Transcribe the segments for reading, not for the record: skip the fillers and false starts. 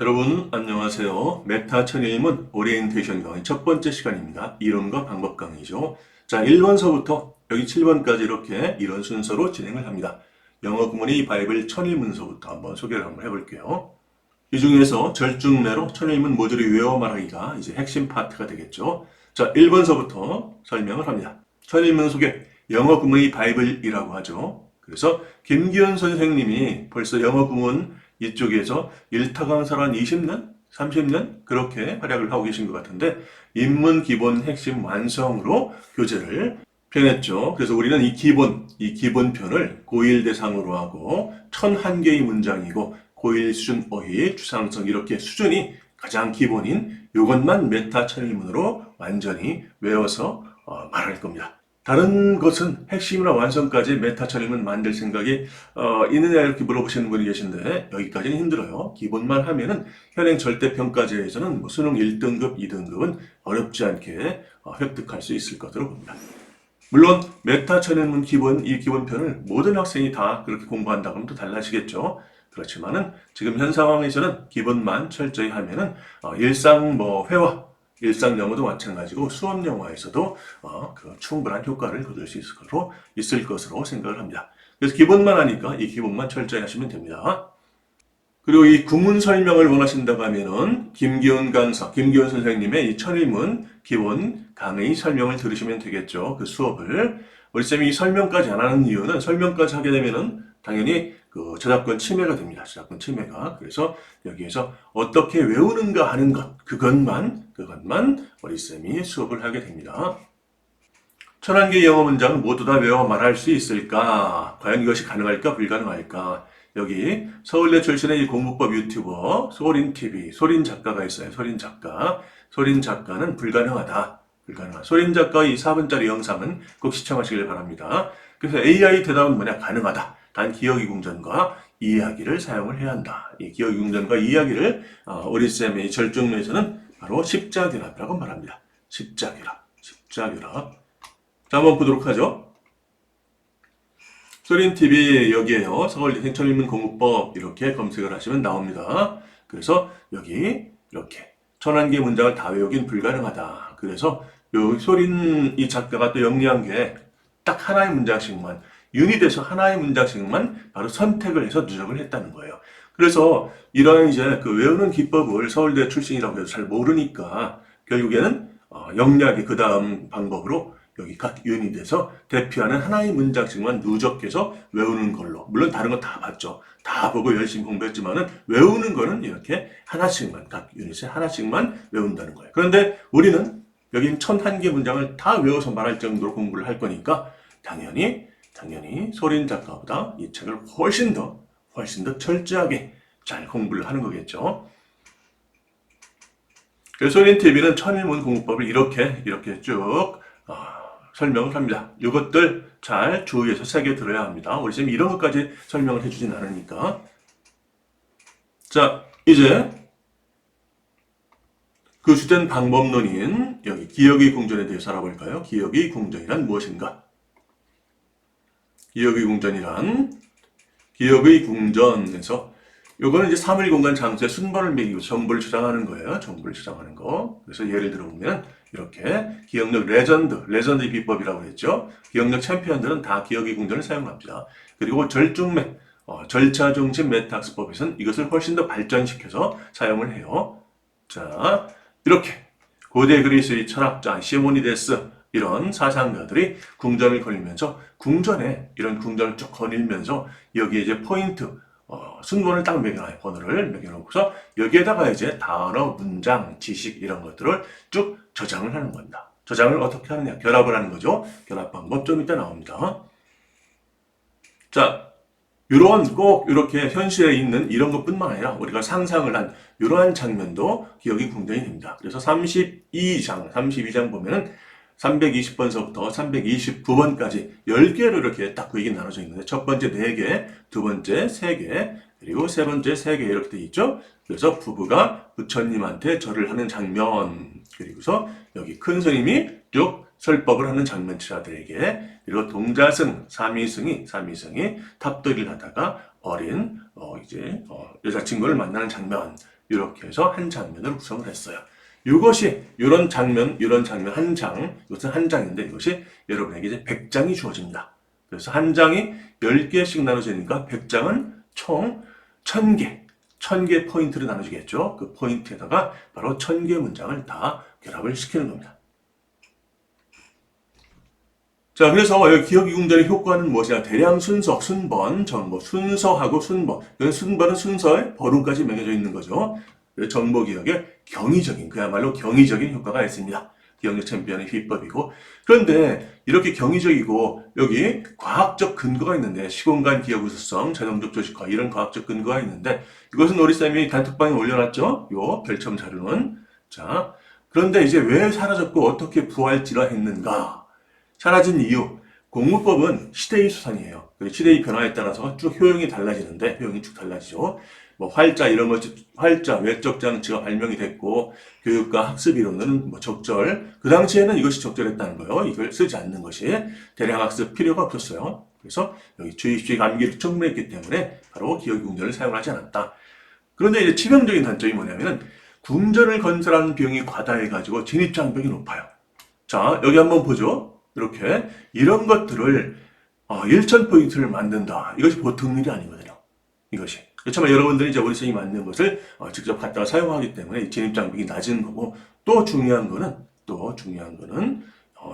여러분 안녕하세요. 메타 천일문 오리엔테이션 강의 첫 번째 시간입니다. 이론과 방법 강의죠. 자, 1번서부터 여기 7번까지 이렇게 이런 순서로 진행을 합니다. 영어 구문의 바이블 천일문서부터 한번 소개를 한번 해볼게요. 이 중에서 절중매로 천일문 모듈이 외워 말하기가 이제 핵심 파트가 되겠죠. 자, 1번서부터 설명을 합니다. 천일문 소개, 영어 구문의 바이블이라고 하죠. 그래서 김기현 선생님이 벌써 영어 구문 이쪽에서 일타 강사로 한 20년? 30년? 그렇게 활약을 하고 계신 것 같은데 입문 기본 핵심 완성으로 교재를 펴냈죠. 그래서 우리는 이 기본편을 고1 대상으로 하고 1001개의 문장이고 고1 수준 어휘, 추상성 이렇게 수준이 가장 기본인 이것만 메타 천일문으로 완전히 외워서 말할 겁니다. 다른 것은 핵심이나 완성까지 메타 천일문 만들 생각이 있느냐 이렇게 물어보시는 분이 계신데 여기까지는 힘들어요. 기본만 하면은 현행 절대평가제에서는 뭐 수능 1등급, 2등급은 어렵지 않게 획득할 수 있을 것으로 봅니다. 물론 메타 천일문 이 기본편을 모든 학생이 다 그렇게 공부한다고 하면 또 달라지겠죠. 그렇지만은 지금 현 상황에서는 기본만 철저히 하면은 일상 회화, 일상 영어도 마찬가지고 수업 영어에서도 그 충분한 효과를 거둘 수 있을 것으로 생각을 합니다. 그래서 기본만 하니까 이 기본만 철저히 하시면 됩니다. 그리고 이 구문 설명을 원하신다고 하면은 김기훈 선생님의 이 천일문 기본 강의 설명을 들으시면 되겠죠. 그 수업을. 우리 쌤이 이 설명까지 안 하는 이유는 설명까지 하게 되면은 당연히 그 저작권 침해가 됩니다. 저작권 침해가. 그래서 여기에서 어떻게 외우는가 하는 것, 그것만 우리 쌤이 수업을 하게 됩니다. 1001개 영어 문장을 모두 다 외워 말할 수 있을까? 과연 이것이 가능할까? 불가능할까? 여기 서울대 출신의 이 공부법 유튜버 소린TV, 소린 작가가 있어요. 소린 작가. 소린 작가는 불가능하다. 소린 작가의 이 4분짜리 영상은 꼭 시청하시길 바랍니다. 그래서 AI 대답은 뭐냐? 가능하다. 단 기억이궁전과 이해하기를 사용을 해야 한다. 이 기억이궁전과 이해하기를 우리 쌤의 절중에서는 바로 십자결합이라고 말합니다. 십자결합. 자, 한번 보도록 하죠. 소린TV 여기에요. 서울대 생천일문 공부법 이렇게 검색을 하시면 나옵니다. 그래서 여기 이렇게 1001개 문장을 다 외우긴 불가능하다. 그래서 요 소린 이 작가가 또 영리한 게 딱 하나의 문장씩만 유닛에서 하나의 문장씩만 바로 선택을 해서 누적을 했다는 거예요. 그래서 이러한 이제 그 외우는 기법을 서울대 출신이라고 해서 잘 모르니까 결국에는 영리하게 그 다음 방법으로 여기 각 유닛에서 대표하는 하나의 문장씩만 누적해서 외우는 걸로. 물론 다른 거 다 봤죠. 다 보고 열심히 공부했지만은 외우는 거는 이렇게 하나씩만, 각 유닛에 하나씩만 외운다는 거예요. 그런데 우리는 여긴 1001개 문장을 다 외워서 말할 정도로 공부를 할 거니까 당연히 소린 작가보다 이 책을 훨씬 더 철저하게 잘 공부를 하는 거겠죠. 그래서 소린TV는 천일문 공부법을 이렇게 쭉 설명을 합니다. 이것들 잘 주의해서 새겨 들어야 합니다. 우리 쌤이 이런 것까지 설명을 해주진 않으니까. 자, 이제 그 주된 방법론인 여기 기억의 궁전에 대해서 알아볼까요? 기억의 궁전이란 무엇인가? 기억의 궁전에서 요거는 이제 사물 공간 장소에 순번을 매기고 정보를 저장하는 거예요. 정보를 저장하는 거. 그래서 예를 들어보면 이렇게 기억력 레전드의 비법이라고 했죠. 기억력 챔피언들은 다 기억의 궁전을 사용합니다. 그리고 절중매, 절차 중심 메타학습법에서는 이것을 훨씬 더 발전시켜서 사용을 해요. 자, 이렇게 고대 그리스의 철학자 시모니데스 이런 사상가들이 궁전을 거닐면서 이런 궁전을 쭉 거닐면서 여기에 이제 포인트 순번을 딱 매겨놔요. 번호를 매겨놓고서 여기에다가 이제 단어, 문장, 지식 이런 것들을 쭉 저장을 하는 겁니다. 저장을 어떻게 하느냐? 결합을 하는 거죠. 결합 방법 좀 이따 나옵니다. 자, 꼭 이렇게 현실에 있는 이런 것뿐만 아니라 우리가 상상을 한 이러한 장면도 기억이 궁전이 됩니다. 그래서 32장 보면은 320번서부터 329번까지 10개로 이렇게 딱 구획이 나눠져 있는데 첫 번째 4개, 두 번째 3개, 그리고 세 번째 3개 이렇게 돼 있죠. 그래서 부부가 부처님한테 절을 하는 장면, 그리고서 여기 큰 스님이 쭉 설법을 하는 장면치라들에게, 그리고 동자승, 사미승이 탑돌이를 하다가 어린 여자친구를 만나는 장면, 이렇게 해서 한 장면을 구성을 했어요. 이것이 이런 장면 한 장, 이것은 한 장인데 이것이 여러분에게 이제 100장이 주어집니다. 그래서 한 장이 10개씩 나눠지니까 100장은 총 1000개, 1000개 포인트를 나눠주겠죠. 그 포인트에다가 바로 1000개 문장을 다 결합을 시키는 겁니다. 자, 그래서 여기 기억이궁전의 효과는 무엇이냐? 대량 순서, 순번, 정보, 순서하고 순번. 순번은 순서에 번호까지 매겨져 있는 거죠. 정보 기억의 경이적인, 그야말로 경이적인 효과가 있습니다. 기억력 챔피언의 비법이고. 그런데 이렇게 경이적이고 여기 과학적 근거가 있는데 시공간 기억 우수성, 전형적 조직화 이런 과학적 근거가 있는데 이것은 우리 쌤이 단톡방에 올려놨죠. 요 별첨 자료는. 자, 그런데 이제 왜 사라졌고 어떻게 부활질화했는가? 사라진 이유, 공무법은 시대의 수상이에요. 시대의 변화에 따라서 쭉 효용이 달라지는데, 효용이 쭉 달라지죠. 뭐 활자 이런 것, 활자, 외적 장치가 발명이 됐고, 교육과 학습 이론은 뭐 적절. 그 당시에는 이것이 적절했다는 거예요. 이걸 쓰지 않는 것이 대량 학습 필요가 없었어요. 그래서 여기 주입식 암기를 충분했기 때문에 바로 기억의 궁전을 사용하지 않았다. 그런데 이제 치명적인 단점이 뭐냐면은 궁전을 건설하는 비용이 과다해가지고 진입장벽이 높아요. 자, 여기 한번 보죠. 이렇게 이런 것들을 1000포인트를 만든다. 이것이 보통 일이 아니거든요. 이것이. 그렇지만 여러분들이 이제 우리 쌤이 만든 것을 직접 갖다가 사용하기 때문에 진입장벽이 낮은 거고 또 중요한 거는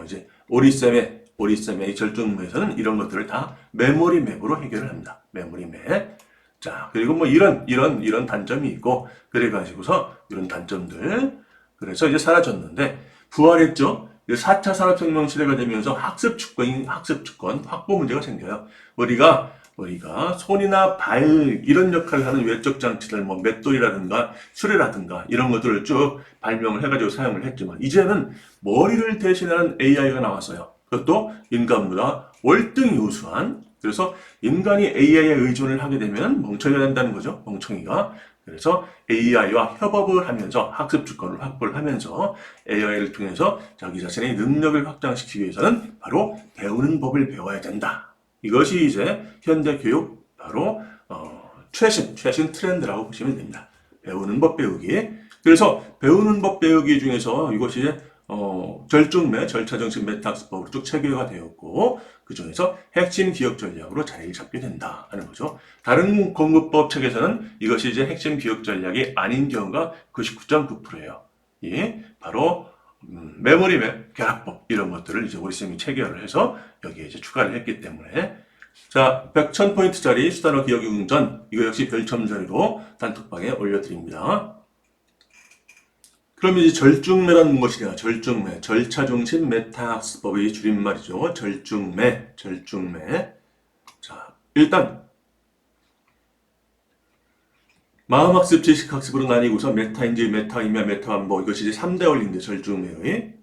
이제 오리쌤의 이 절중맵에서는 이런 것들을 다 메모리 맵으로 해결을 합니다. 메모리 맵. 자, 그리고 뭐 이런 단점이 있고 그래가지고서 이런 단점들 그래서 이제 사라졌는데 부활했죠. 4차 산업혁명 시대가 되면서 학습 주권 확보 문제가 생겨요. 우리가 손이나 발 이런 역할을 하는 외적 장치들 뭐 맷돌이라든가 수레라든가 이런 것들을 쭉 발명을 해가지고 사용을 했지만 이제는 머리를 대신하는 AI가 나왔어요. 그것도 인간보다 월등히 우수한. 그래서 인간이 AI에 의존을 하게 되면 멍청이가 된다는 거죠. 멍청이가. 그래서 AI와 협업을 하면서 학습 주권을 확보를 하면서 AI를 통해서 자기 자신의 능력을 확장시키기 위해서는 바로 배우는 법을 배워야 된다. 이것이 이제 현대 교육 바로 최신 트렌드라고 보시면 됩니다. 배우는 법 배우기. 그래서 배우는 법 배우기 중에서 이것이 절중매, 절차정식 메타학습법으로 쭉 체계화가 되었고 그 중에서 핵심 기억 전략으로 자리를 잡게 된다 하는 거죠. 다른 공부법 책에서는 이것이 이제 핵심 기억 전략이 아닌 경우가 99.9%예요. 예, 바로 메모리맵, 결합법 이런 것들을 이제 우리 쌤이 체계화를 해서 여기에 이제 추가를 했기 때문에 자, 100,000포인트짜리 수단어 기억의 궁전 이거 역시 별첨 자료로 단톡방에 올려드립니다. 그럼 이제 절중매란 무엇이냐? 절중매, 절차중심 메타학습법의 줄임말이죠. 절중매. 자, 일단 마음학습, 지식학습으로 나뉘고서 메타인지, 메타의미와 메타반복 이것이 이제 3대 원리인데 절중매의.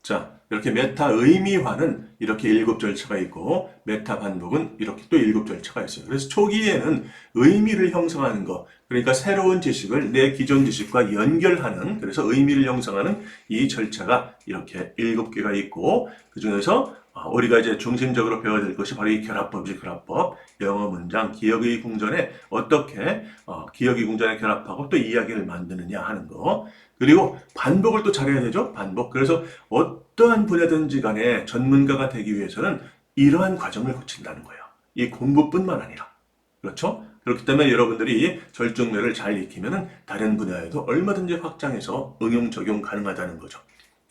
자, 이렇게 메타 의미화는 이렇게 7절차가 있고 메타 반복은 이렇게 또 7절차가 있어요. 그래서 초기에는 의미를 형성하는 거, 그러니까 새로운 지식을 내 기존 지식과 연결하는, 그래서 의미를 형성하는 이 절차가 이렇게 7개가 있고 그 중에서 우리가 이제 중심적으로 배워야 될 것이 바로 이 결합법이지. 결합법, 영어 문장, 기억의 궁전에 어떻게 기억의 궁전에 결합하고 또 이야기를 만드느냐 하는 거. 그리고 반복을 또 잘해야 되죠. 반복. 그래서 어떠한 분야든지 간에 전문가가 되기 위해서는 이러한 과정을 거친다는 거예요. 이 공부뿐만 아니라. 그렇죠? 그렇기 때문에 여러분들이 절중매를 잘 익히면 다른 분야에도 얼마든지 확장해서 응용 적용 가능하다는 거죠.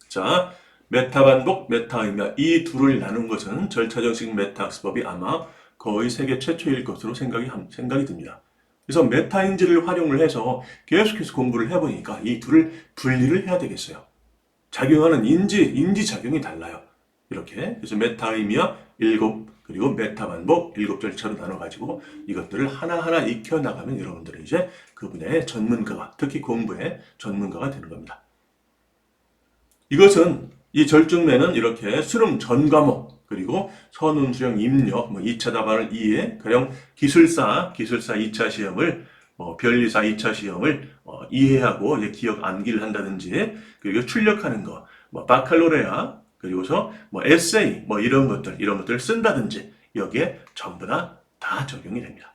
자, 메타 반복, 메타 의미화 이 둘을 나눈 것은 절차정식 메타 학습법이 아마 거의 세계 최초일 것으로 생각이 듭니다. 그래서 메타인지를 활용을 해서 계속해서 공부를 해보니까 이 둘을 분리를 해야 되겠어요. 작용하는 인지 작용이 달라요. 이렇게. 그래서 메타 의미와 7, 그리고 메타 반복 7절차로 나눠가지고 이것들을 하나하나 익혀나가면 여러분들은 이제 그 분야의 전문가가, 특히 공부의 전문가가 되는 겁니다. 이것은 이 절중매는 이렇게 수능 전 과목, 그리고 선운, 수령, 입력, 2차 답안을 이해, 가령 기술사 2차 시험을, 변리사 2차 시험을 이해하고 이제 기억 암기를 한다든지, 그리고 출력하는 거, 바칼로레아, 그리고서 에세이, 이런 것들 쓴다든지, 여기에 전부 다 적용이 됩니다.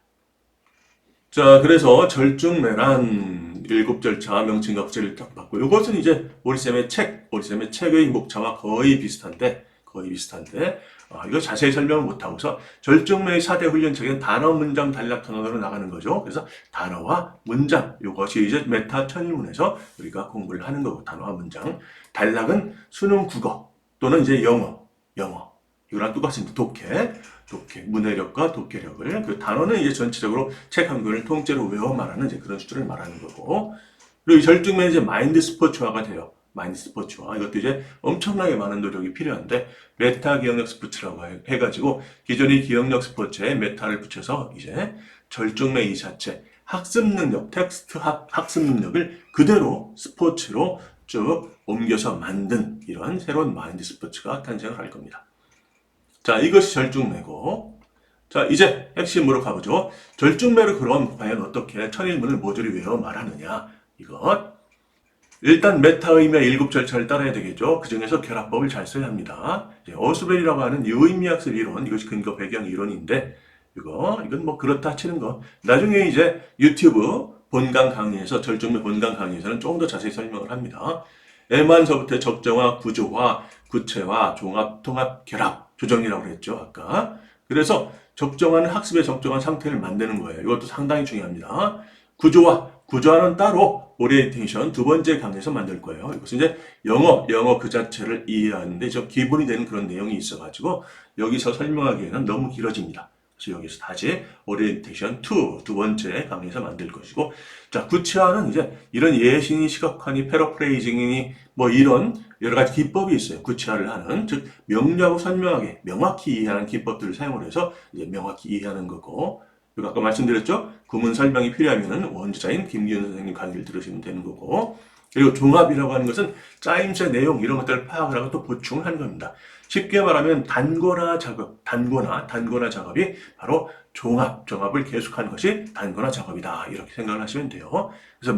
자, 그래서 절중매란 일곱 절차 명칭과 부제를 딱 받고 이것은 이제 오리쌤의 책의 목차와 거의 비슷한데 이거 자세히 설명을 못하고서 절정매의 4대 훈련책은 단어, 문장, 단락, 단어로 나가는 거죠. 그래서 단어와 문장 이것이 이제 메타 천일문에서 우리가 공부를 하는 거고 단어와 문장. 단락은 수능 국어 또는 이제 영어 이거랑 똑같습니다. 독해, 문해력과 독해력을 그 단어는 이제 전체적으로 책 한 권을 통째로 외워 말하는 이제 그런 수준을 말하는 거고 그리고 이 절정매는 이제 마인드 스포츠화가 돼요. 마인드 스포츠화 이것도 이제 엄청나게 많은 노력이 필요한데 메타 기억력 스포츠라고 해가지고 기존의 기억력 스포츠에 메타를 붙여서 이제 절정매 이 자체 학습 능력, 텍스트 학습 능력을 그대로 스포츠로 쭉 옮겨서 만든 이런 새로운 마인드 스포츠가 탄생을 할 겁니다. 자, 이것이 절중매고 자, 이제 핵심으로 가보죠. 절중매를 그럼 과연 어떻게 천일문을 모조리 외워 말하느냐 이것 일단 메타 의미와 일곱 절차를 따라야 되겠죠. 그 중에서 결합법을 잘 써야 합니다. 어수벨이라고 하는 유의미학습 이론, 이것이 근거 배경 이론인데, 이건 뭐 그렇다 치는 거. 나중에 이제 유튜브 본강 강의에서, 절정매 본강 강의에서는 조금 더 자세히 설명을 합니다. M안서부터 적정화, 구조화, 구체화, 종합, 통합, 결합, 조정이라고 그랬죠, 아까. 그래서 적정화는 학습에 적정한 상태를 만드는 거예요. 이것도 상당히 중요합니다. 구조화는 따로 오리엔테이션 두 번째 강의에서 만들 거예요. 이것은 이제 영어 그 자체를 이해하는데 좀 기본이 되는 그런 내용이 있어가지고 여기서 설명하기에는 너무 길어집니다. 그래서 여기서 다시 오리엔테이션 2 두 번째 강의에서 만들 것이고 자 구체화는 이제 이런 예시니 시각화니 패러프레이징이니 뭐 이런 여러 가지 기법이 있어요. 구체화를 하는 즉 명료하고 선명하게 명확히 이해하는 기법들을 사용을 해서 이제 명확히 이해하는 거고 그리고 아까 말씀드렸죠? 구문 설명이 필요하면 원저자인 김기현 선생님 강의를 들으시면 되는 거고 그리고 종합이라고 하는 것은 짜임새 내용 이런 것들을 파악을 하고 또 보충을 하는 겁니다. 쉽게 말하면 단권화 작업이 바로 종합을 계속하는 것이 단권화 작업이다. 이렇게 생각을 하시면 돼요. 그래서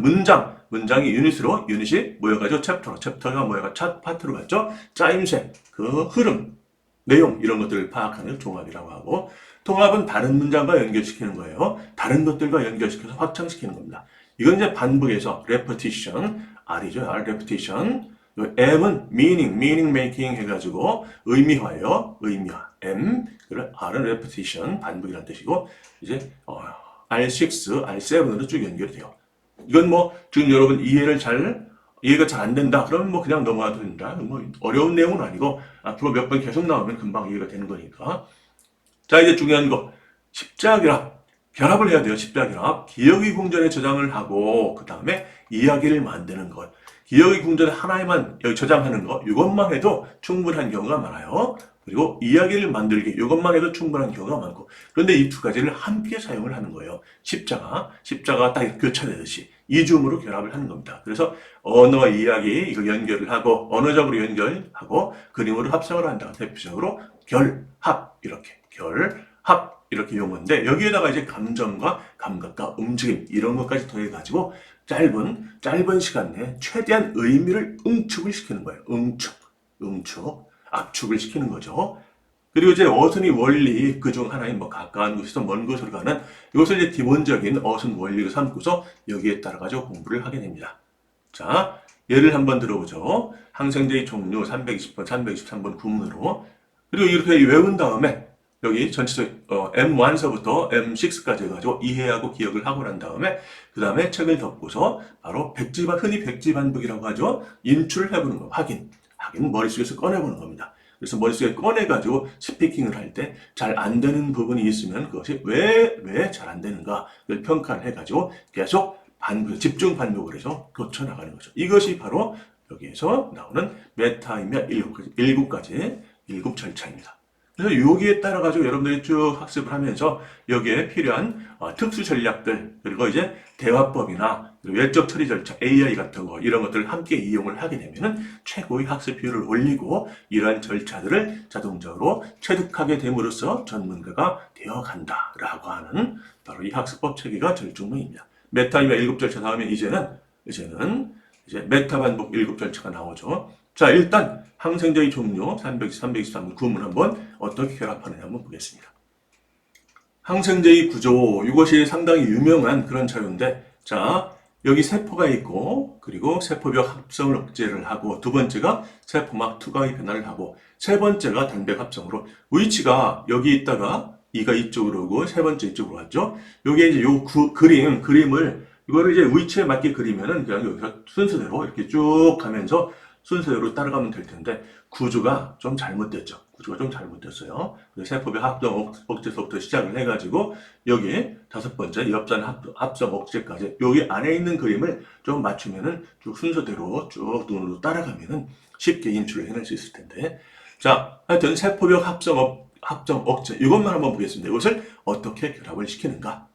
문장이 유닛이 모여가지고 챕터가 모여가 첫 파트로 갔죠. 짜임새, 그 흐름, 내용 이런 것들을 파악하는 종합이라고 하고 통합은 다른 문장과 연결시키는 거예요. 다른 것들과 연결시켜서 확장시키는 겁니다. 이건 이제 반복해서 repetition, R이죠. R, repetition. M은 meaning making 해가지고 의미화예요. 의미화. M, R은 repetition, 반복이라는 뜻이고 이제 R6, R7으로 쭉 연결이 돼요. 이건 뭐 지금 여러분 이해가 잘 안 된다. 그러면 뭐 그냥 넘어가도 된다. 뭐 어려운 내용은 아니고 앞으로 몇 번 계속 나오면 금방 이해가 되는 거니까. 자, 이제 중요한 거. 십자결합. 결합을 해야 돼요. 십자결합. 기억의 궁전에 저장을 하고 그 다음에 이야기를 만드는 것. 기억의 궁전에 하나에만 여기 저장하는 거. 이것만 해도 충분한 경우가 많아요. 그리고 이야기를 만들기. 이것만 해도 충분한 경우가 많고. 그런데 이 두 가지를 함께 사용을 하는 거예요. 십자가 딱 교차되듯이 이중으로 결합을 하는 겁니다. 그래서 언어와 이야기 이거 연결을 하고 언어적으로 연결하고 그림으로 합성을 한다. 대표적으로 결합 이렇게 용어인데 여기에다가 이제 감정과 감각과 움직임 이런 것까지 더해가지고 짧은 시간 내에 최대한 의미를 응축을 시키는 거예요. 압축을 시키는 거죠. 그리고 이제 어순이 원리 그중 하나인 뭐 가까운 곳에서 먼 곳으로 가는 이것을 이제 기본적인 어순 원리로 삼고서 여기에 따라가지고 공부를 하게 됩니다. 자, 예를 한번 들어보죠. 항생제의 종류 320번, 323번 구문으로 그리고 이렇게 외운 다음에 여기 전체적 M1서부터 M6까지 해가지고 이해하고 기억을 하고 난 다음에 그 다음에 책을 덮고서 바로 흔히 백지반복이라고 하죠. 인출을 해보는 거 확인 머릿속에서 꺼내보는 겁니다. 그래서 머릿속에 꺼내가지고 스피킹을 할 때 잘 안 되는 부분이 있으면 그것이 왜 잘 안 되는가를 평가를 해가지고 계속 집중 반복을 해서 고쳐나가는 거죠. 이것이 바로 여기에서 나오는 메타이며 일곱 절차입니다. 그래서 여기에 따라 가지고 여러분들이 쭉 학습을 하면서 여기에 필요한 특수 전략들 그리고 이제 대화법이나 외적 처리 절차 AI 같은 거 이런 것들을 함께 이용을 하게 되면은 최고의 학습 비율을 올리고 이러한 절차들을 자동적으로 체득하게 됨으로써 전문가가 되어간다라고 하는 바로 이 학습법 체계가 절중문입니다. 메타이며 일곱 절차 다음에 이제는 메타 반복 일곱 절차가 나오죠. 자, 일단 항생제의 종류 323번 구문 한번 어떻게 결합하느냐 한번 보겠습니다. 항생제의 구조 이것이 상당히 유명한 그런 자료인데 자, 여기 세포가 있고, 그리고 세포벽 합성을 억제를 하고, 두 번째가 세포막 투과의 변화를 하고, 세 번째가 단백 합성으로, 위치가 여기 있다가 이가 이쪽으로 오고, 세 번째 이쪽으로 왔죠. 요게 이제 그림을, 이거를 이제 위치에 맞게 그리면은 그냥 여기서 순서대로 이렇게 쭉 가면서 순서대로 따라가면 될 텐데, 구조가 좀 잘못됐죠. 구조가 좀 잘못됐어요. 세포벽 합성 억제서부터 시작을 해가지고, 여기 다섯 번째 엽산 합성 억제까지 여기 안에 있는 그림을 좀 맞추면은 쭉 순서대로 쭉 눈으로 따라가면은 쉽게 인출을 해낼 수 있을 텐데. 자, 하여튼 세포벽 합성 억제 이것만 한번 보겠습니다. 이것을 어떻게 결합을 시키는가?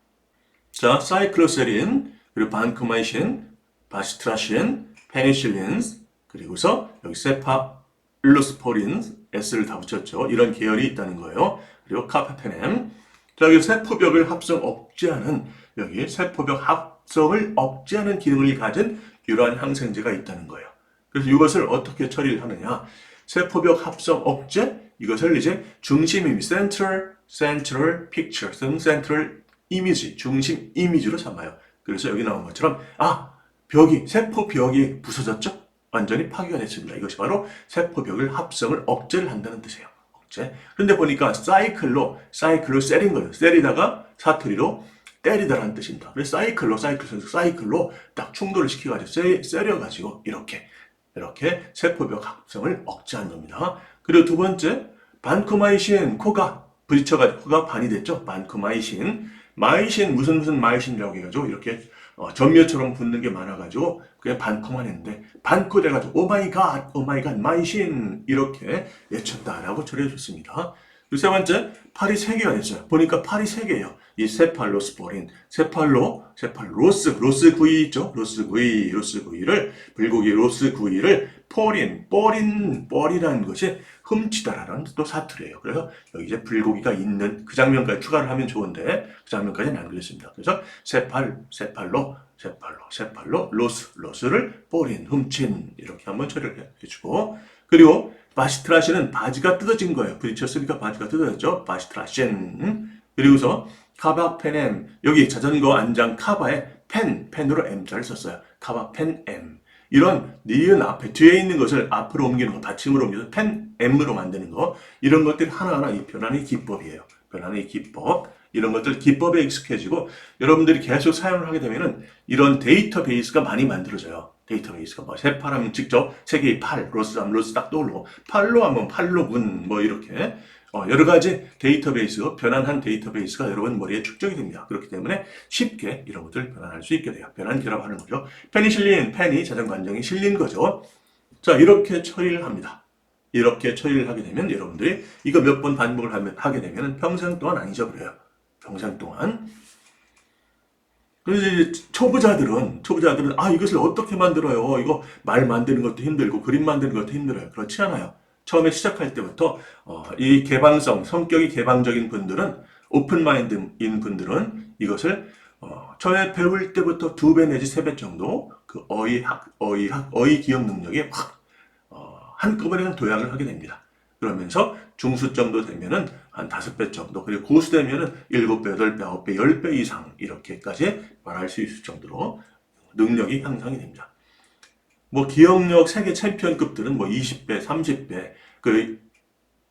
자, 사이클로세린, 그리고 반크마이신, 바시트라신, 페니실린, 그리고서 여기 세파일로스포린, S를 다 붙였죠. 이런 계열이 있다는 거예요. 그리고 카페페넴. 자, 여기 세포벽을 합성 억제하는, 여기 세포벽 합성을 억제하는 기능을 가진 이러한 항생제가 있다는 거예요. 그래서 이것을 어떻게 처리를 하느냐. 세포벽 합성 억제, 이것을 이제 중심임, central picture, central 이미지, 중심 이미지로 삼아요. 그래서 여기 나온 것처럼, 세포벽이 부서졌죠? 완전히 파괴가 됐습니다. 이것이 바로 세포벽을 합성을 억제를 한다는 뜻이에요. 억제. 그런데 보니까 사이클로 세린 거예요. 세리다가 사투리로 때리다라는 뜻입니다. 그래서 사이클로 딱 충돌을 시켜가지고 세려가지고 이렇게 세포벽 합성을 억제한 겁니다. 그리고 두 번째, 반코마이신, 코가 부딪혀가지고 코가 반이 됐죠. 반코마이신. 마이신 무슨 마이신이라고 해가지고 이렇게 전묘처럼 붙는 게 많아가지고 그냥 반코만 했는데 반코 돼가지고 오마이갓 마이신 이렇게 외쳤다라고 처리해줬습니다. 그리고 세 번째, 팔이 세 개가 됐어요. 보니까 팔이 세 개예요. 이 세팔로스포린, 로스 구이 있죠? 로스 구이를, 불고기 로스 구이를 뻘이라는 것이 훔치다라는 또 사투리예요. 그래서 여기 이제 불고기가 있는 그 장면까지 추가를 하면 좋은데 그 장면까지는 안 그랬습니다. 그래서 세팔로, 로스를 뻘인, 훔친 이렇게 한번 처리를 해주고 그리고 바시트라신은 바지가 뜯어진 거예요. 부딪혔으니까 바지가 뜯어졌죠. 바시트라신. 그리고서 카바페넴, 여기 자전거 안장 카바에 펜으로 M자를 썼어요. 카바펜 M. 이런 니은 앞에 뒤에 있는 것을 앞으로 옮기는 거, 받침으로 옮겨서 펜 M으로 만드는 거, 이런 것들이 하나하나 이 변환의 기법이에요. 변환의 기법. 이런 것들 기법에 익숙해지고 여러분들이 계속 사용을 하게 되면은 이런 데이터베이스가 많이 만들어져요. 데이터베이스가 뭐 세파라면 직접 세계의 팔, 로스하면 로스 딱 떠오르고 팔로 하면 팔로군 뭐 이렇게 여러 가지 데이터베이스, 변환한 데이터베이스가 여러분 머리에 축적이 됩니다. 그렇기 때문에 쉽게 이런 것들을 변환할 수 있게 돼요. 변환 결합하는 거죠. 페니실린, 펜이 자전거 안정이 실린 거죠. 자, 이렇게 처리를 합니다. 이렇게 처리를 하게 되면 여러분들이 이거 몇 번 반복을 하게 되면 평생 동안 안 잊어버려요. 평생 동안. 그래서 초보자들은 이것을 어떻게 만들어요? 이거 말 만드는 것도 힘들고 그림 만드는 것도 힘들어요. 그렇지 않아요. 처음에 시작할 때부터 이 성격이 개방적인 분들은 오픈 마인드인 분들은 이것을 처음에 배울 때부터 2배 내지 3배 정도 그 어휘 기억 능력에 확 한꺼번에 도약을 하게 됩니다. 그러면서 중수 정도 되면은 한 5배 정도, 그리고 고수 되면은 7배, 8배, 9배, 10배 이상 이렇게까지 말할 수 있을 정도로 능력이 향상이 됩니다. 뭐 기억력 세계 챔피언급들은 뭐 20배, 30배, 그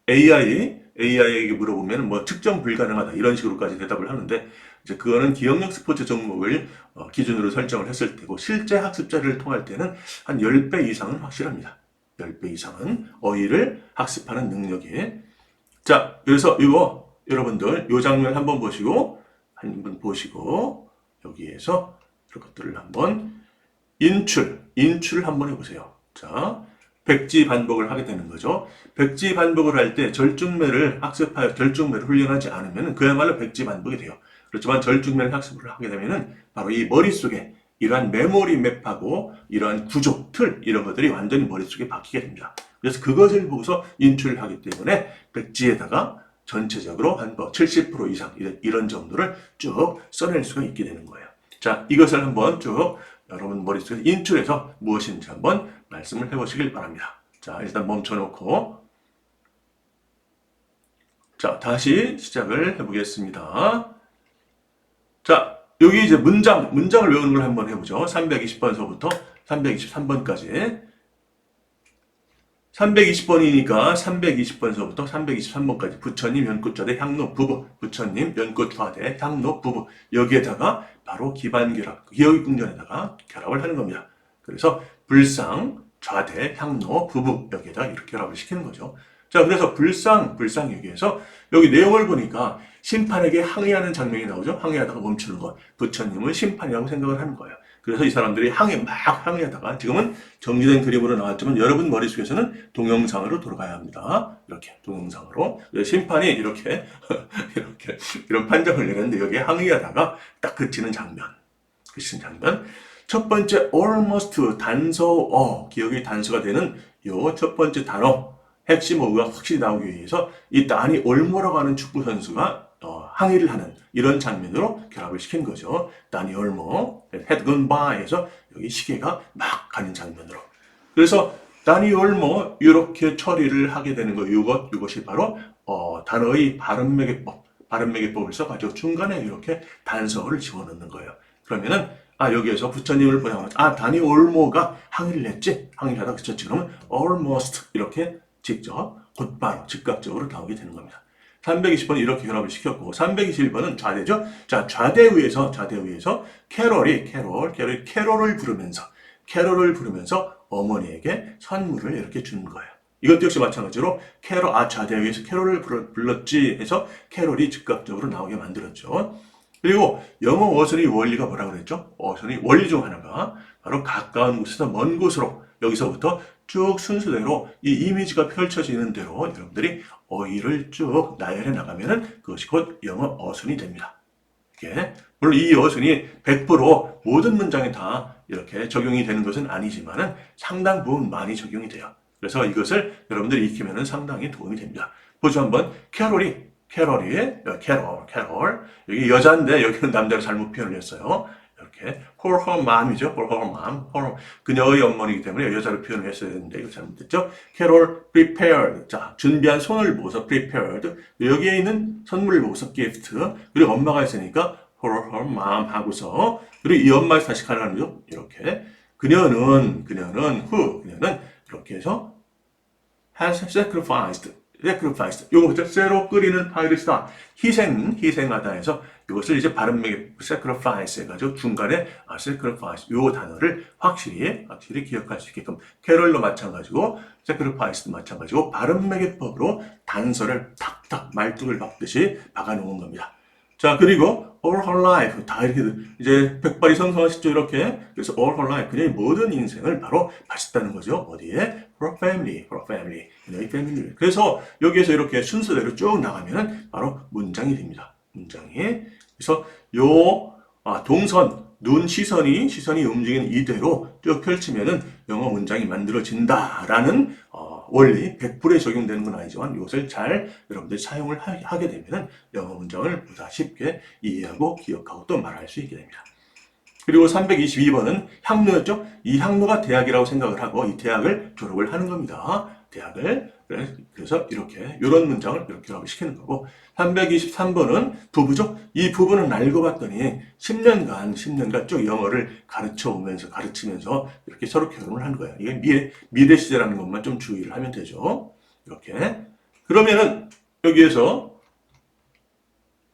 AI에게 물어보면 뭐 측정 불가능하다 이런 식으로까지 대답을 하는데 이제 그거는 기억력 스포츠 종목을 기준으로 설정을 했을 테고 실제 학습 자료를 통할 때는 한 10배 이상은 확실합니다. 10배 이상은 어휘를 학습하는 능력이. 자, 그래서 이거 여러분들 이 장면 한번 보시고 여기에서 이런 것들을 한번 인출을 한번 해보세요. 자, 백지 반복을 하게 되는 거죠. 백지 반복을 할 때 절중매를 훈련하지 않으면 그야말로 백지 반복이 돼요. 그렇지만 절중매를 학습을 하게 되면은 바로 이 머릿속에 이러한 메모리 맵하고 이러한 구조, 틀 이런 것들이 완전히 머릿속에 박히게 됩니다. 그래서 그것을 보고서 인출을 하기 때문에 백지에다가 전체적으로 한 70% 이상 이런 정도를 쭉 써낼 수가 있게 되는 거예요. 자, 이것을 한번 쭉 여러분 머릿속에 인출해서 무엇인지 한번 말씀을 해보시길 바랍니다. 자, 일단 멈춰놓고 자, 다시 시작을 해보겠습니다. 자, 여기 이제 문장을 외우는 걸 한번 해보죠. 320번서부터 323번까지. 320번이니까 320번서부터 323번까지 부처님 연꽃좌대 향로 부부, 부처님 연꽃좌대 향로 부부, 여기에다가 바로 기반결합, 기억궁전에다가 결합을 하는 겁니다. 그래서 불상, 좌대, 향로, 부부 여기에다가 이렇게 결합을 시키는 거죠. 자, 그래서 불상 여기에서 여기 내용을 보니까 심판에게 항의하는 장면이 나오죠. 항의하다가 멈추는 것, 부처님을 심판이라고 생각을 하는 거예요. 그래서 이 사람들이 막 항의하다가 지금은 정리된 그림으로 나왔지만 여러분 머릿속에서는 동영상으로 돌아가야 합니다. 이렇게 동영상으로 심판이 이렇게 이런 판정을 내렸는데 여기에 항의하다가 딱 그치는 장면. 첫 번째 almost 단서 기억이 단서가 되는 요 첫 번째 단어 핵심 어구가 확실히 나오기 위해서 이 다니 올모라고 하는 축구 선수가 항의를 하는 이런 장면으로 결합을 시킨 거죠. 다니 올모, had gone by에서 여기 시계가 막 가는 장면으로. 그래서 다니 올모 이렇게 처리를 하게 되는 거. 이것이 바로 단어의 발음매개법을 써가지고 중간에 이렇게 단서를 집어넣는 거예요. 그러면은 여기에서 부처님을 보자마자 다니 올모가 항의를 했지? 항의를 하다 그쳤지? 그러면 almost 이렇게 곧바로 즉각적으로 나오게 되는 겁니다. 320번은 이렇게 결합을 시켰고 321번은 좌대죠. 자, 좌대 위에서 캐롤이 캐롤을 부르면서 어머니에게 선물을 이렇게 주는 거예요. 이것도 역시 마찬가지로 좌대 위에서 캐롤을 불렀지 해서 캐롤이 즉각적으로 나오게 만들었죠. 그리고 영어 어순의 원리가 뭐라고 그랬죠? 어순의 원리 중 하나가 바로 가까운 곳에서 먼 곳으로 여기서부터 쭉 순서대로 이 이미지가 펼쳐지는 대로 여러분들이 어휘를 쭉 나열해 나가면은 그것이 곧 영어 어순이 됩니다. 이렇게 물론 이 어순이 100% 모든 문장에 다 이렇게 적용이 되는 것은 아니지만은 상당 부분 많이 적용이 돼요. 그래서 이것을 여러분들이 익히면은 상당히 도움이 됩니다. 보죠 한번. 캐롤 여기 여자인데 여기는 남자로 잘못 표현을 했어요. 이렇게 for her mom이죠. for her mom. 그녀의 어머니이기 때문에 여자로 표현을 했어야 되는데 이거 잘못됐죠. 캐롤 prepared. 자, 준비한 손을 보고서 prepared. 여기에 있는 선물을 보고서 gift. 그리고 엄마가 있으니까 for her mom 하고서 그리고 이 엄마에서 다시 가능한 거죠. 이렇게 그녀는 이렇게 해서 has sacrificed. 요거 쇠로 끓이는 파이르스다. 희생하다 해서 이것을 이제 발음매개 sacrifice 해가지고 중간에 sacrifice 요 단어를 확실히 기억할 수 있게끔 캐럴도 마찬가지고 sacrifice도 마찬가지고 발음매개법으로 단서를 탁탁 말뚝을 박듯이 박아놓은 겁니다. 자, 그리고 all her life 다 이렇게 이제 백발이 성성하시죠 이렇게. 그래서 all her life 그녀의 모든 인생을 바로 바쳤다는 거죠. 어디에? for family 그녀의 패밀리. 그래서 여기에서 이렇게 순서대로 쭉 나가면은 바로 문장이 됩니다. 그래서 요 동선 시선이 움직이는 이대로 쭉 펼치면은 영어 문장이 만들어진다라는 원리 100%에 적용되는 건 아니지만 이것을 잘 여러분들이 사용을 하게 되면은 영어 문장을 보다 쉽게 이해하고 기억하고 또 말할 수 있게 됩니다. 그리고 322번은 향로였죠. 이 향로가 대학이라고 생각을 하고 이 대학을 졸업을 하는 겁니다. 그래서 이런 문장을 이렇게 결합을 시키는 거고 323번은 부부죠. 이 부부는 알고 봤더니 10년간 쭉 영어를 가르치면서 이렇게 서로 결혼을 한 거예요. 이게 미래 시제라는 것만 좀 주의를 하면 되죠. 이렇게. 그러면은 여기에서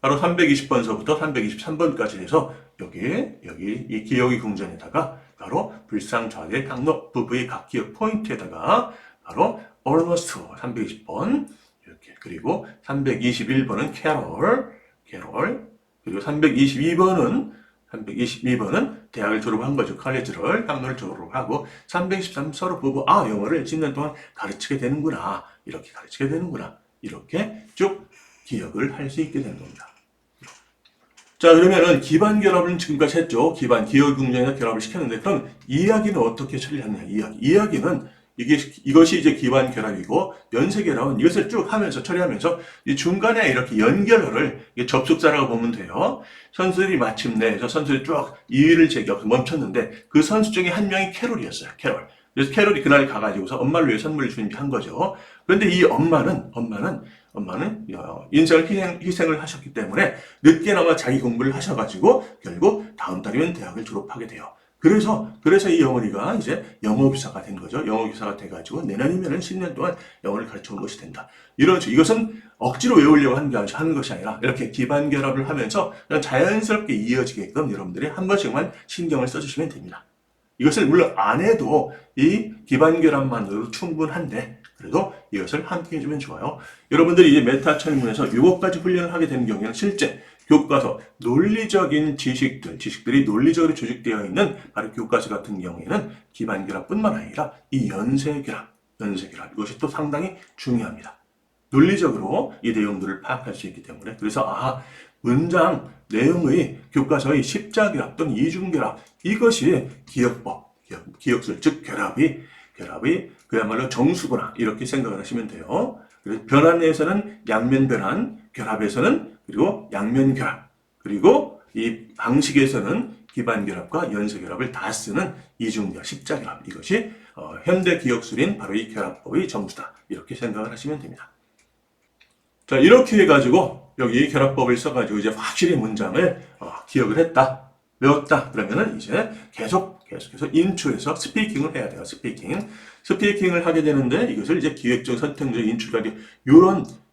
바로 320번서부터 323번까지 해서 여기 이 기억의 궁전에다가 바로 불상좌대 향로 부부의 각 기억 포인트에다가 바로 almost 320번 이렇게 그리고 321번은 캐롤 그리고 322번은 대학을 졸업한 거죠. 칼리지를 향로를 졸업하고 323 서로 부부 영어를 10년 동안 가르치게 되는구나. 이렇게 가르치게 되는구나. 이렇게 쭉 기억을 할 수 있게 되는 겁니다. 자, 그러면은 기반 결합은 지금까지 했죠. 기반 기억 궁전에서 결합을 시켰는데 그럼 이야기는 어떻게 처리하느냐? 이야기는 이것이 이제 기반 결합이고 연쇄 결합은 이것을 쭉 하면서 처리하면서 이 중간에 이렇게 연결어를 접속사라고 보면 돼요. 선수들이 마침내 선수들이 쭉 이의를 제기하고 멈췄는데 그 선수 중에 한 명이 캐롤이었어요. 그래서 캐롤이 그날 가가지고서 엄마를 위해 선물을 준비한 거죠. 그런데 이 엄마는 엄마는 인생을 희생을 하셨기 때문에 늦게나마 자기 공부를 하셔가지고 결국 다음 달이면 대학을 졸업하게 돼요. 그래서 이 영원이가 이제 영어교사가 된 거죠. 영어교사가 돼가지고 내년이면은 10년 동안 영어를 가르쳐 온 것이 된다. 이것은 억지로 외우려고 하는 것이 아니라 이렇게 기반 결합을 하면서 그냥 자연스럽게 이어지게끔 여러분들이 한 번씩만 신경을 써주시면 됩니다. 이것을 물론 안 해도 이 기반 결합만으로도 충분한데 그래도 이것을 함께 해주면 좋아요. 여러분들이 이제 메타 천문에서 이것까지 훈련을 하게 되는 경우에는 실제 교과서, 논리적인 지식들이 논리적으로 조직되어 있는 바로 교과서 같은 경우에는 기반 결합뿐만 아니라 이 연쇄 결합 이것이 또 상당히 중요합니다. 논리적으로 이 내용들을 파악할 수 있기 때문에 그래서 문장 내용의 교과서의 십자결합 또는 이중결합 이것이 기억술 즉 결합이 그야말로 정수구나 이렇게 생각을 하시면 돼요. 그래서 변환 내에서는 양면 변환, 결합에서는 그리고 양면 결합 그리고 이 방식에서는 기반 결합과 연쇄 결합을 다 쓰는 이중결합, 십자결합 이것이 현대 기억술인 바로 이 결합법의 정수다 이렇게 생각을 하시면 됩니다. 자, 이렇게 해가지고 여기 결합법을 써가지고 이제 확실히 문장을 기억을 했다, 외웠다. 그러면은 이제 계속해서 인출해서 스피킹을 해야 돼요. 스피킹을 하게 되는데 이것을 이제 기획적, 선택적, 인출까지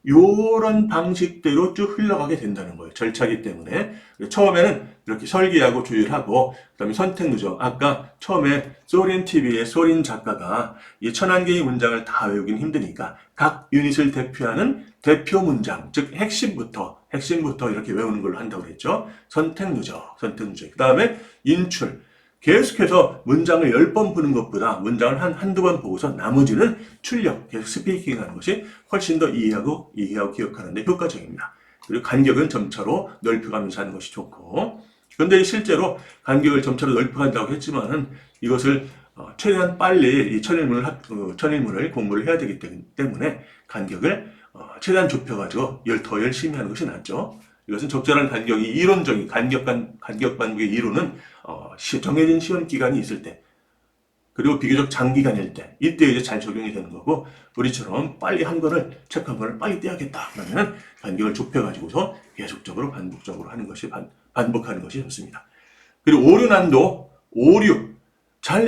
요런 방식대로 쭉 흘러가게 된다는 거예요. 절차기 때문에. 처음에는 이렇게 설계하고 조율하고, 그 다음에 선택 누적. 아까 처음에 소린 TV의 소린 작가가 이 1001개의 문장을 다 외우긴 힘드니까 각 유닛을 대표하는 대표 문장, 즉 핵심부터 이렇게 외우는 걸로 한다고 그랬죠. 선택 누적. 그 다음에 인출. 계속해서 문장을 10번 보는 것보다 문장을 한두 번 보고서 나머지는 출력, 계속 스피킹 하는 것이 훨씬 더 이해하고 기억하는 데 효과적입니다. 그리고 간격은 점차로 넓혀가면서 하는 것이 좋고, 그런데 실제로 간격을 점차로 넓혀간다고 했지만은 이것을 최대한 빨리 이 천일문을 공부를 해야 되기 때문에 간격을 최대한 좁혀가지고 더 열심히 하는 것이 낫죠. 이것은 적절한 간격이 이론적인 간격 반복의 이론은 정해진 시험 기간이 있을 때 그리고 비교적 장기간일 때 이때 이제 잘 적용이 되는 거고, 우리처럼 빨리 한 번을 책 한 번을 빨리 떼야겠다 그러면은 간격을 좁혀가지고서 계속적으로 반복하는 것이 좋습니다. 그리고 오류 난도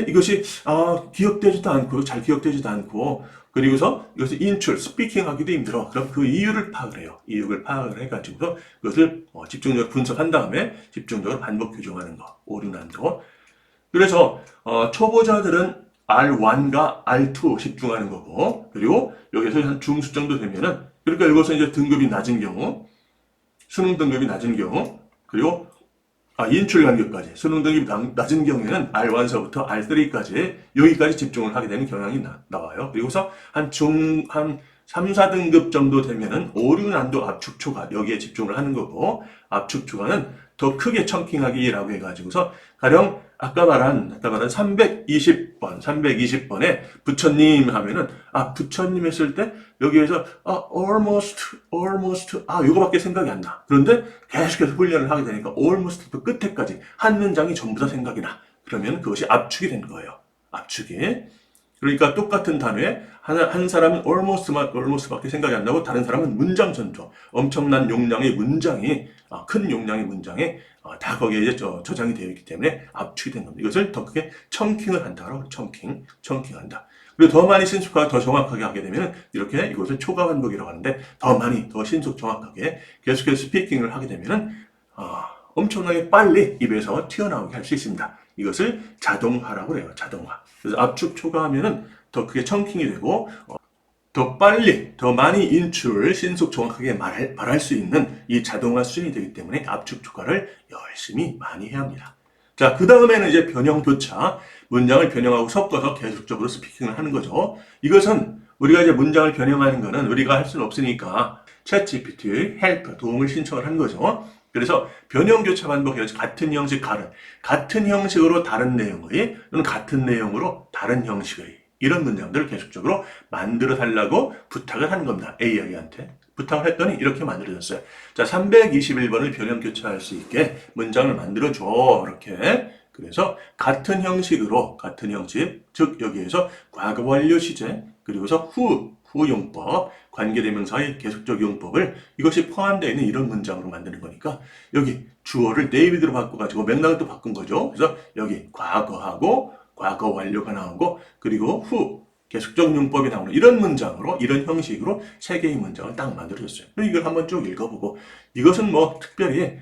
이것이 잘 기억되지도 않고 그리고서 이것을 인출, 스피킹하기도 힘들어. 그럼 그 이유를 파악을 해요. 이유를 파악을 해가지고 그것을 집중적으로 분석한 다음에 집중적으로 반복 교정하는 거, 오류 난도. 그래서 초보자들은 R1과 R2 집중하는 거고, 그리고 여기서 한 중수 정도 되면은, 그러니까 이것은 이제 등급이 낮은 경우, 수능 등급이 낮은 경우, 그리고 인출 간격까지 수능 등급이 낮은 경우에는 R1서부터 R3까지 여기까지 집중을 하게 되는 경향이 나와요. 그리고서 한 3, 4등급 정도 되면은 오류 난도 압축 초과 여기에 집중을 하는 거고, 압축 초과는 더 크게 청킹하기라고 해가지고서 가령 아까 말한 320번에 부처님 하면은 부처님 했을 때 여기에서 almost 요거밖에 생각이 안 나. 그런데 계속해서 훈련을 하게 되니까 almost 끝에까지 한 문장이 전부 다 생각이 나. 그러면 그것이 압축이 된 거예요. 압축이. 그러니까 똑같은 단어에 한 사람은 almost밖에 생각이 안 나고 다른 사람은 문장 전조, 엄청난 용량의 문장이 큰 용량의 문장에 다 거기에 이제 저장이 되어 있기 때문에 압축이 된 겁니다. 이것을 더 크게 청킹을 한다고 청킹한다. 그리고 더 많이 신속하게 더 정확하게 하게 되면 이렇게 이것을 초과 반복이라고 하는데 더 신속 정확하게 계속해서 스피킹을 하게 되면은 엄청나게 빨리 입에서 튀어나오게 할 수 있습니다. 이것을 자동화라고 해요. 자동화. 그래서 압축 초과하면은 더 크게 청킹이 되고 더 빨리, 더 많이 인출을 신속 정확하게 말할 수 있는 이 자동화 수준이 되기 때문에 압축 초과를 열심히 많이 해야 합니다. 자, 그 다음에는 이제 변형 교차, 문장을 변형하고 섞어서 계속적으로 스피킹을 하는 거죠. 이것은 우리가 이제 문장을 변형하는 거는 우리가 할 수는 없으니까 챗GPT의 헬프, 도움을 신청을 한 거죠. 그래서 변형 교차 반복해서 같은 형식으로 다른 내용의 또는 같은 내용으로 다른 형식의 이런 문장들을 계속적으로 만들어 달라고 부탁을 한 겁니다. AI한테 부탁을 했더니 이렇게 만들어졌어요. 자, 321번을 변형 교차할 수 있게 문장을 만들어 줘. 이렇게 그래서 같은 형식, 즉 여기에서 과거 완료 시제, 그리고서 후용법, 관계대명사의 계속적 용법을 이것이 포함되어 있는 이런 문장으로 만드는 거니까 여기 주어를 데이비드로 바꿔가지고 맥락을 또 바꾼 거죠. 그래서 여기 과거하고 과거 완료가 나오고 그리고 후 계속적 용법이 나오는 이런 문장으로 이런 형식으로 세 개의 문장을 딱 만들어줬어요. 이걸 한번 쭉 읽어보고 이것은 뭐 특별히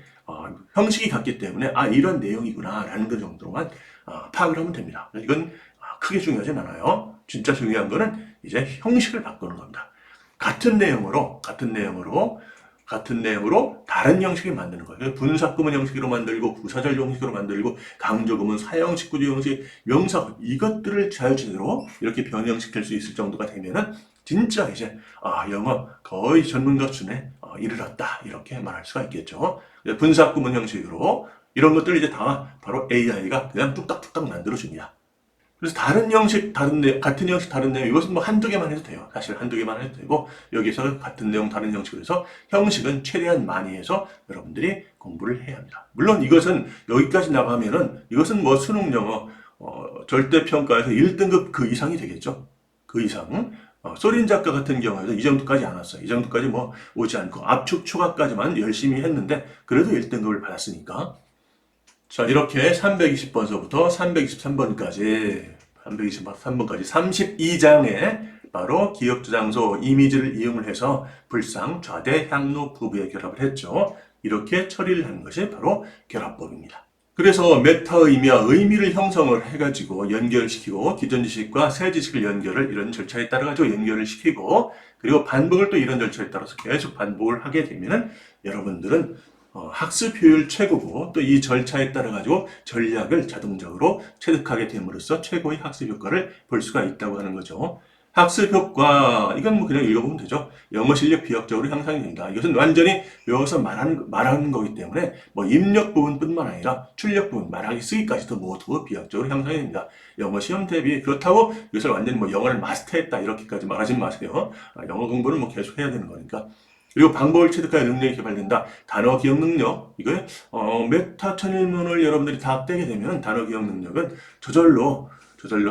형식이 같기 때문에 이런 내용이구나 라는 그 정도로만 파악을 하면 됩니다. 이건 크게 중요하진 않아요. 진짜 중요한 거는 이제 형식을 바꾸는 겁니다. 같은 내용으로 다른 형식을 만드는 거예요. 분사구문 형식으로 만들고 부사절 형식으로 만들고 강조구문 사형식 구조 형식 명사 이것들을 자유제대로 이렇게 변형시킬 수 있을 정도가 되면은 진짜 이제 영어 거의 전문가 수준에 이르렀다 이렇게 말할 수가 있겠죠. 분사구문 형식으로 이런 것들을 이제 다 바로 AI가 그냥 뚝딱뚝딱 만들어줍니다. 그래서 다른 형식, 같은 형식, 다른 내용, 이것은 뭐 한두 개만 해도 돼요. 사실 한두 개만 해도 되고, 여기서 같은 내용, 다른 형식으로 해서 형식은 최대한 많이 해서 여러분들이 공부를 해야 합니다. 물론 이것은 여기까지 나가면은 이것은 뭐 수능 영어, 절대평가에서 1등급 그 이상이 되겠죠. 그 이상. 소린 작가 같은 경우에도 이 정도까지 안 왔어요. 이 정도까지 뭐 오지 않고 압축 초과까지만 열심히 했는데, 그래도 1등급을 받았으니까. 자, 이렇게 320번서부터 323번까지 32장에 바로 기억저장소 이미지를 이용을 해서 불상, 좌대, 향로, 부부의 결합을 했죠. 이렇게 처리를 하는 것이 바로 결합법입니다. 그래서 메타 의미와 의미를 형성을 해가지고 연결시키고 기존 지식과 새 지식을 이런 절차에 따라가지고 연결을 시키고 그리고 반복을 또 이런 절차에 따라서 계속 반복을 하게 되면은 여러분들은 학습 효율 최고고 또 이 절차에 따라 가지고 전략을 자동적으로 체득하게 됨으로써 최고의 학습 효과를 볼 수가 있다고 하는 거죠. 학습 효과 이건 뭐 그냥 읽어보면 되죠. 영어 실력 비약적으로 향상이 된다. 이것은 완전히 외워서 말하는 거기 때문에 뭐 입력 부분뿐만 아니라 출력 부분, 말하기 쓰기까지도 모두 비약적으로 향상이 됩니다. 영어 시험 대비 그렇다고 이것을 완전히 뭐 영어를 마스터했다 이렇게까지 말하지 마세요. 영어 공부는 뭐 계속 해야 되는 거니까. 그리고 방법을 체득할 능력이 개발된다. 단어 기억 능력. 이거 메타 천일문을 여러분들이 다 떼게 되면 단어 기억 능력은 저절로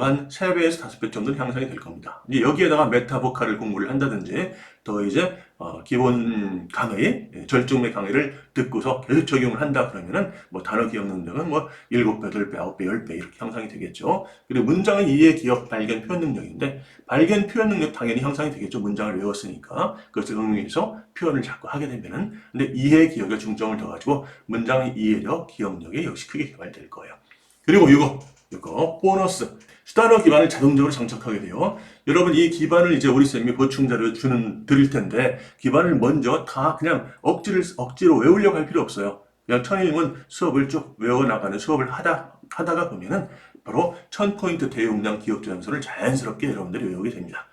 한 3배에서 5배 정도는 향상이 될 겁니다. 이제 여기에다가 메타 보컬을 공부를 한다든지 더 이제 기본 강의, 절정의 강의를 듣고서 계속 적용을 한다 그러면은 뭐 단어 기억 능력은 뭐 7배, 8배, 9배, 10배 이렇게 향상이 되겠죠. 그리고 문장의 이해, 기억, 발견, 표현 능력인데 발견, 표현 능력 당연히 향상이 되겠죠. 문장을 외웠으니까 그것을 응용해서 표현을 자꾸 하게 되면은 근데 이해, 기억에 중점을 둬가지고 문장의 이해력, 기억력이 역시 크게 개발될 거예요. 그리고 이거 보너스 단어 기반을 자동적으로 장착하게 돼요. 여러분 이 기반을 이제 우리 쌤이 보충 자료 드릴 텐데 기반을 먼저 다 그냥 억지로 외우려고 할 필요 없어요. 그냥 천일문 수업을 쭉 외워나가는 수업을 하다가 보면은 바로 1000포인트 대용량 기억저장소를 자연스럽게 여러분들이 외우게 됩니다.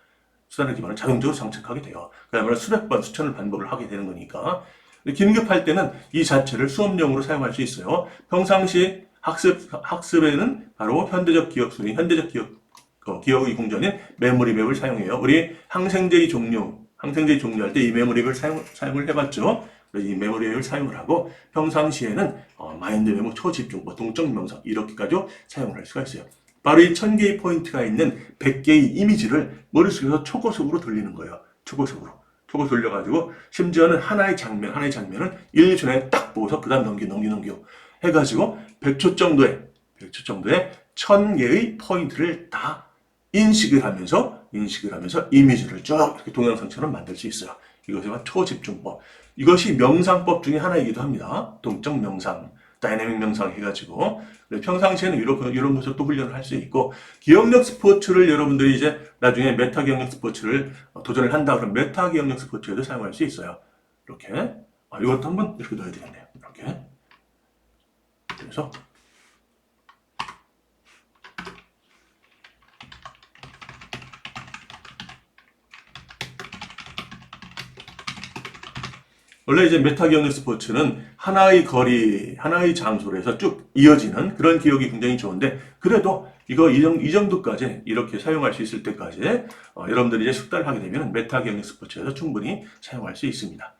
수단의 기반을 자동적으로 장착하게 돼요. 그야말로 수백 번, 수천을 반복을 하게 되는 거니까. 긴급할 때는 이 자체를 수업용으로 사용할 수 있어요. 평상시 학습에는 바로 현대적 기억 수리, 현대적 기억의 궁전인 메모리 맵을 사용해요. 우리 항생제의 종료할 때 이 메모리 맵을 사용을 해봤죠. 이 메모리 맵을 사용을 하고 평상시에는 마인드 메모, 초집중, 동적 명상 이렇게까지 사용을 할 수가 있어요. 바로 이 1000개의 포인트가 있는 100개의 이미지를 머릿속에서 초고속으로 돌리는 거예요. 초고속 돌려가지고 심지어는 하나의 장면은 1초 딱 보고서 그 다음 넘겨 해가지고 100초 정도의 1000개의 포인트를 다 인식을 하면서 이미지를 쭉 이렇게 동영상처럼 만들 수 있어요. 이것이 초집중법. 이것이 명상법 중에 하나이기도 합니다. 동적 명상, 다이내믹 명상 해가지고 평상시에는 이런 것을 또 훈련을 할 수 있고 기억력 스포츠를 여러분들이 이제 나중에 메타 기억력 스포츠를 도전을 한다 그러면 메타 기억력 스포츠에도 사용할 수 있어요. 이렇게 이것도 한번 이렇게 넣어야 되겠네요. 이렇게 그래서 원래 이제 메타 기억력 스포츠는 하나의 거리, 하나의 장소로 해서 쭉 이어지는 그런 기억이 굉장히 좋은데 그래도 이 정도까지 이렇게 사용할 수 있을 때까지 여러분들이 이제 숙달을 하게 되면 메타 기억력 스포츠에서 충분히 사용할 수 있습니다.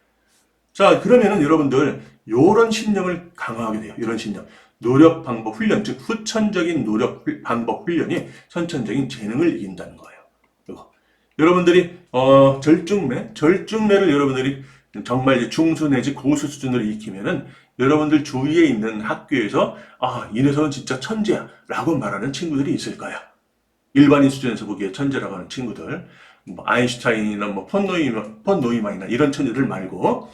자, 그러면은 여러분들 요런 신념을 강화하게 돼요. 이런 신념. 노력 방법 훈련, 즉 후천적인 노력 방법 훈련이 선천적인 재능을 이긴다는 거예요. 그리고 여러분들이 절중매를 여러분들이 정말 이제 중수 내지 고수 수준으로 익히면은 여러분들 주위에 있는 학교에서 이 녀석은 진짜 천재야 라고 말하는 친구들이 있을 거야. 일반인 수준에서 보기에 천재라고 하는 친구들, 뭐 아인슈타인이나 뭐 폰 노이만이나 이런 천재들 말고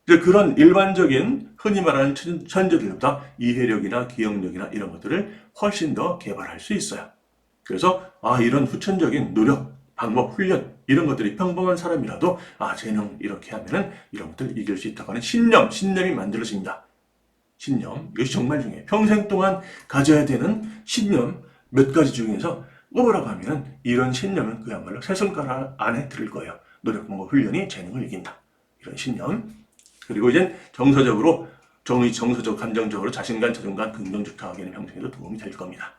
이제 그런 일반적인 흔히 말하는 천재들보다 이해력이나 기억력이나 이런 것들을 훨씬 더 개발할 수 있어요. 그래서 이런 후천적인 노력, 방법, 훈련 이런 것들이 평범한 사람이라도 재능 이렇게 하면은 이런 것들을 이길 수 있다고 하는 신념이 만들어집니다. 신념, 이것이 정말 중요해요. 평생 동안 가져야 되는 신념 몇 가지 중에서 꼽으라고 하면 이런 신념은 그야말로 세 손가락 안에 들을 거예요. 노력, 방법, 훈련이 재능을 이긴다. 이런 신념. 그리고 이제 정서적, 감정적으로 자신감, 자존감, 긍정적 자아개념 형성에도 도움이 될 겁니다.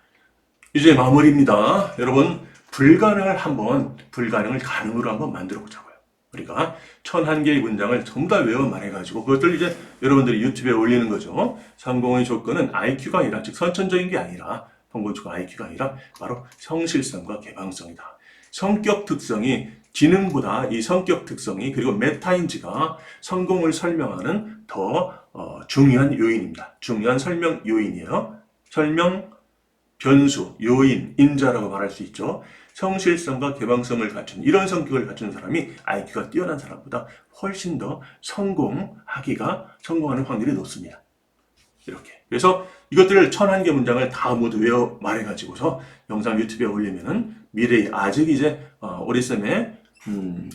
이제 마무리입니다. 여러분, 불가능을 가능으로 한번 만들어 보자고요. 우리가 1001개의 문장을 전부 다 외워 말해가지고 그것들 이제 여러분들이 유튜브에 올리는 거죠. 성공의 조건은 IQ가 아니라, 즉 선천적인 게 아니라, 성공의 IQ가 아니라 바로 성실성과 개방성이다. 성격 특성이 지능보다 이 성격 특성이 그리고 메타인지가 성공을 설명하는 더 중요한 요인입니다. 중요한 설명 요인이에요. 설명, 변수, 요인, 인자라고 말할 수 있죠. 성실성과 개방성을 갖춘 이런 성격을 갖춘 사람이 IQ가 뛰어난 사람보다 훨씬 더 성공하는 확률이 높습니다. 이렇게. 그래서 이것들을 1001개 문장을 다 모두 외워 말해가지고서 영상 유튜브에 올리면은 미래에 아직 이제 오리쌤의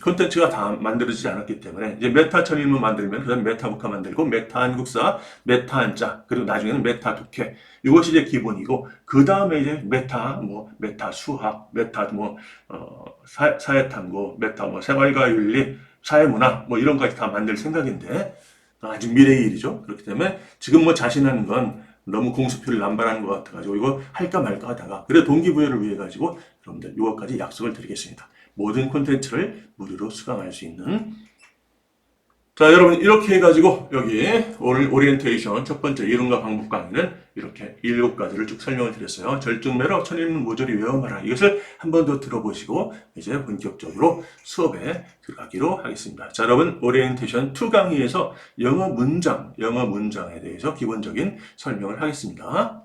콘텐츠가 다 만들어지지 않았기 때문에 이제 메타 천일문 만들면 그다음 메타 국화 만들고 메타 한국사, 메타 한자 그리고 나중에는 메타 독해 이것이 이제 기본이고 그 다음에 이제 메타 수학, 메타 사회탐구, 메타 생활과 윤리, 사회문화 이런 거까지 다 만들 생각인데 아직 미래의 일이죠. 그렇기 때문에 지금 자신하는 건 너무 공수표를 남발하는 것 같아가지고 이거 할까 말까 하다가 그래 동기부여를 위해 가지고 여러분들 이것까지 약속을 드리겠습니다. 모든 콘텐츠를 무료로 수강할 수 있는 자 여러분 이렇게 해가지고 여기 오늘 오리엔테이션 첫 번째 이론과 방법 강의는 이렇게 7가지를 쭉 설명을 드렸어요. 절중매로 천일문 모조리 외워봐라. 이것을 한 번 더 들어보시고 이제 본격적으로 수업에 들어가기로 하겠습니다. 자 여러분 오리엔테이션 2 강의에서 영어 문장에 대해서 기본적인 설명을 하겠습니다.